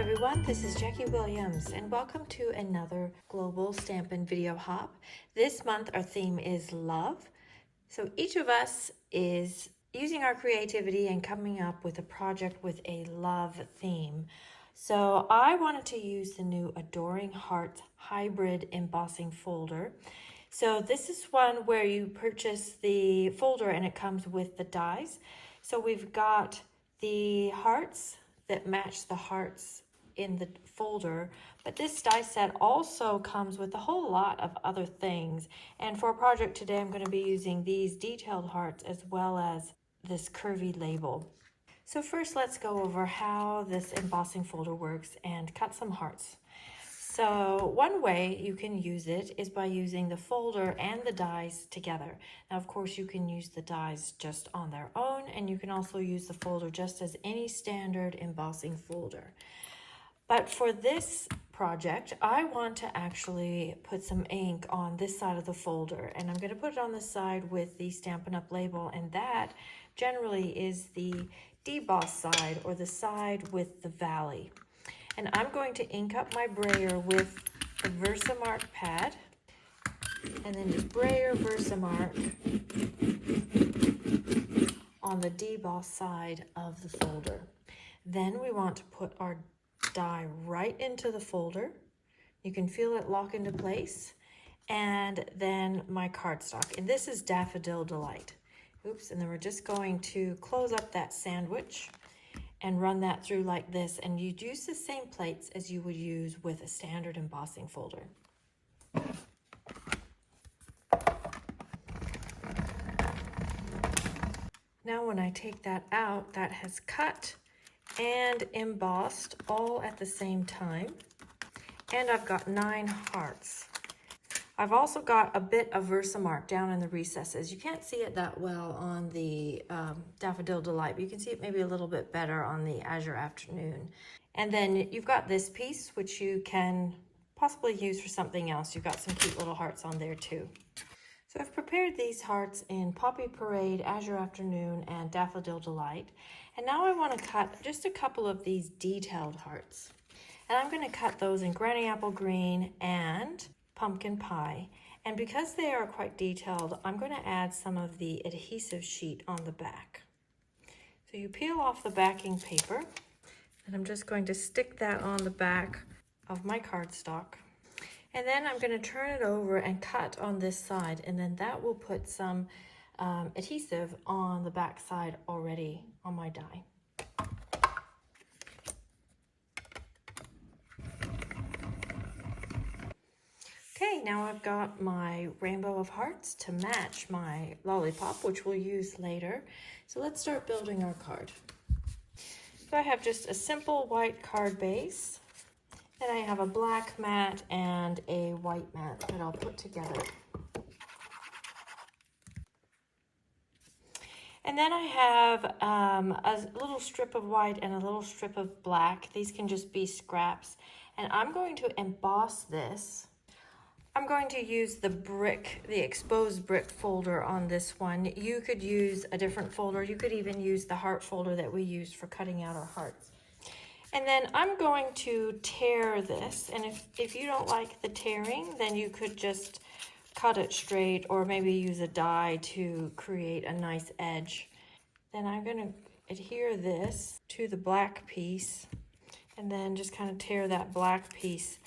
everyone, this is Jackie Williams and welcome to another Global Stampin Video Hop. This month our theme is love. So each of us is using our creativity and coming up with a project with a love theme. So I wanted to use the new Adoring Hearts Hybrid Embossing folder. So this is one where you purchase the folder and it comes with the dies. So we've got the hearts that match the hearts in the folder, but this die set also comes with a whole lot of other things. And for a project today, I'm going to be using these detailed hearts as well as this curvy label. So first, let's go over how this embossing folder works and cut some hearts. So one way you can use it is by using the folder and the dies together. Now, of course, you can use the dies just on their own, and you can also use the folder just as any standard embossing folder. But for this project, I want to actually put some ink on this side of the folder, and I'm going to put it on the side with the Stampin' Up! Label, and that generally is the deboss side, or the side with the valley. And I'm going to ink up my brayer with the Versamark pad, and then just brayer Versamark on the deboss side of the folder. Then we want to put our die right into the folder. You can feel it lock into place. And then my cardstock, and this is Daffodil Delight. Oops, and then we're just going to close up that sandwich and run that through like this, and you'd use the same plates as you would use with a standard embossing folder. Now when I take that out, that has cut and embossed all at the same time, and I've got 9 hearts. I've also got a bit of Versamark down in the recesses. You can't see it that well on the Daffodil Delight, but you can see it maybe a little bit better on the Azure Afternoon. And then you've got this piece, which you can possibly use for something else. You've got some cute little hearts on there too. So I've prepared these hearts in Poppy Parade, Azure Afternoon, and Daffodil Delight. And now I want to cut just a couple of these detailed hearts. And I'm going to cut those in Granny Apple Green and Pumpkin Pie, and because they are quite detailed, I'm going to add some of the adhesive sheet on the back. So you peel off the backing paper, and I'm just going to stick that on the back of my cardstock, and then I'm going to turn it over and cut on this side, and then that will put some adhesive on the back side already on my die. Okay, now I've got my rainbow of hearts to match my lollipop, which we'll use later. So let's start building our card. So I have just a simple white card base. Then I have a black mat and a white mat that I'll put together. And then I have a little strip of white and a little strip of black. These can just be scraps. And I'm going to emboss this. I'm going to use the exposed brick folder on this one. You could use a different folder. You could even use the heart folder that we used for cutting out our hearts. And then I'm going to tear this. And if you don't like the tearing, then you could just cut it straight, or maybe use a die to create a nice edge. Then I'm going to adhere this to the black piece, and then just kind of tear that black piece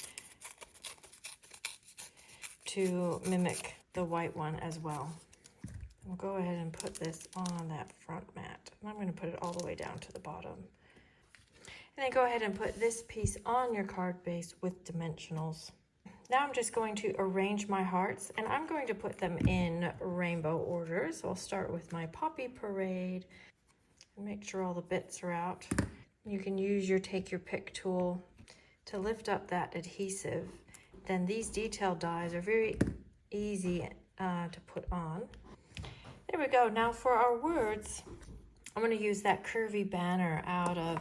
to mimic the white one as well. We'll go ahead and put this on that front mat. And I'm going to put it all the way down to the bottom. And then go ahead and put this piece on your card base with dimensionals. Now I'm just going to arrange my hearts, and I'm going to put them in rainbow order. So I'll start with my Poppy Parade and make sure all the bits are out. You can use your take your pick tool to lift up that adhesive. Then these detail dies are very easy to put on. There we go. Now for our words, I'm going to use that curvy banner out of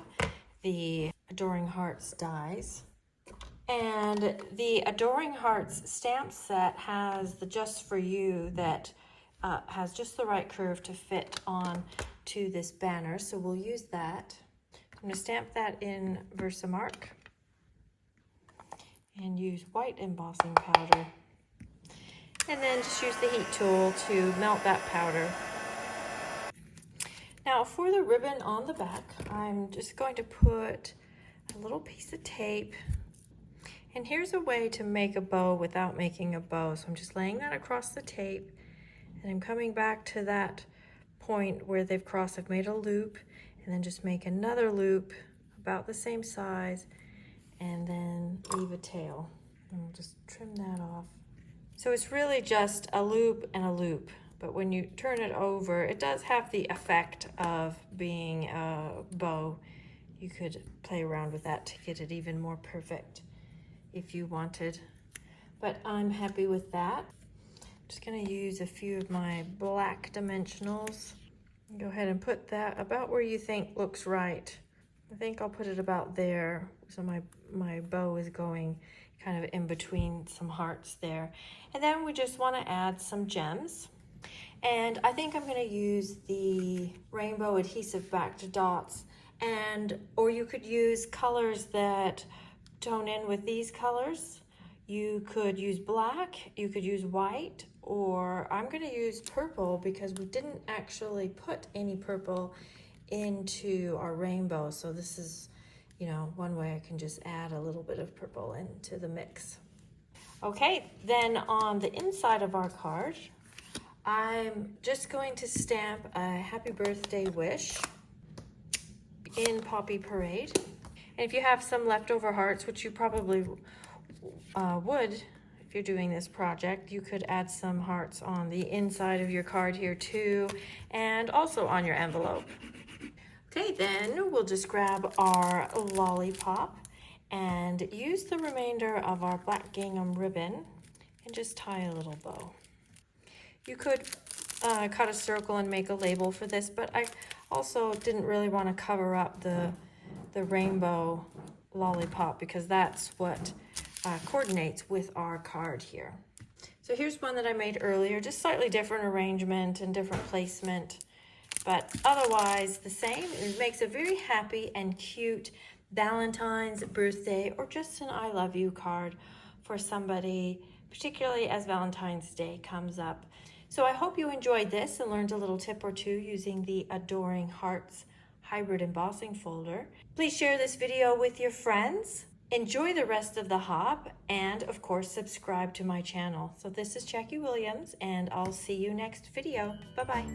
the Adoring Hearts dies. And the Adoring Hearts stamp set has the Just For You that has just the right curve to fit on to this banner. So we'll use that. I'm going to stamp that in Versamark. and use white embossing powder. And then just use the heat tool to melt that powder. Now for the ribbon on the back, I'm just going to put a little piece of tape. And here's a way to make a bow without making a bow. So I'm just laying that across the tape, and I'm coming back to that point where they've crossed. I've made a loop, and then just make another loop about the same size, and then leave a tail. And we'll just trim that off. So it's really just a loop and a loop, but when you turn it over, it does have the effect of being a bow. You could play around with that to get it even more perfect if you wanted, but I'm happy with that. Just gonna use a few of my black dimensionals. Go ahead and put that about where you think looks right. I think I'll put it about there, so my bow is going kind of in between some hearts there. And then we just want to add some gems. And I think I'm going to use the rainbow adhesive backed dots, or you could use colors that tone in with these colors. You could use black, you could use white, or I'm going to use purple because we didn't actually put any purple into our rainbow. So this is, you know, one way I can just add a little bit of purple into the mix. Okay, then on the inside of our card, I'm just going to stamp a happy birthday wish in Poppy Parade. And if you have some leftover hearts, which you probably would if you're doing this project, you could add some hearts on the inside of your card here too, and also on your envelope. Okay, then we'll just grab our lollipop and use the remainder of our black gingham ribbon and just tie a little bow. You could cut a circle and make a label for this, but I also didn't really want to cover up the rainbow lollipop because that's what coordinates with our card here. So here's one that I made earlier, just slightly different arrangement and different placement, but otherwise the same. It makes a very happy and cute Valentine's birthday or just an I love you card for somebody, particularly as Valentine's Day comes up. So I hope you enjoyed this and learned a little tip or two using the Adoring Hearts Hybrid Embossing folder. Please share this video with your friends. Enjoy the rest of the hop, and of course subscribe to my channel. So this is Jackie Williams, and I'll see you next video. Bye-bye.